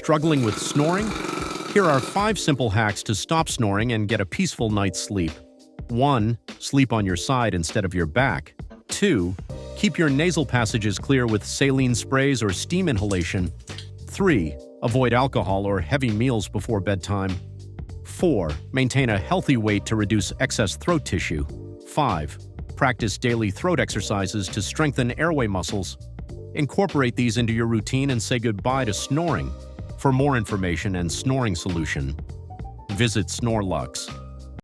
Struggling with snoring? Here are 5 simple hacks to stop snoring and get a peaceful night's sleep. 1. Sleep on your side instead of your back. 2. Keep your nasal passages clear with saline sprays or steam inhalation. 3. Avoid alcohol or heavy meals before bedtime. 4. Maintain a healthy weight to reduce excess throat tissue. 5. Practice daily throat exercises to strengthen airway muscles. Incorporate these into your routine and say goodbye to snoring. For more information and snoring solution, visit Snorelux.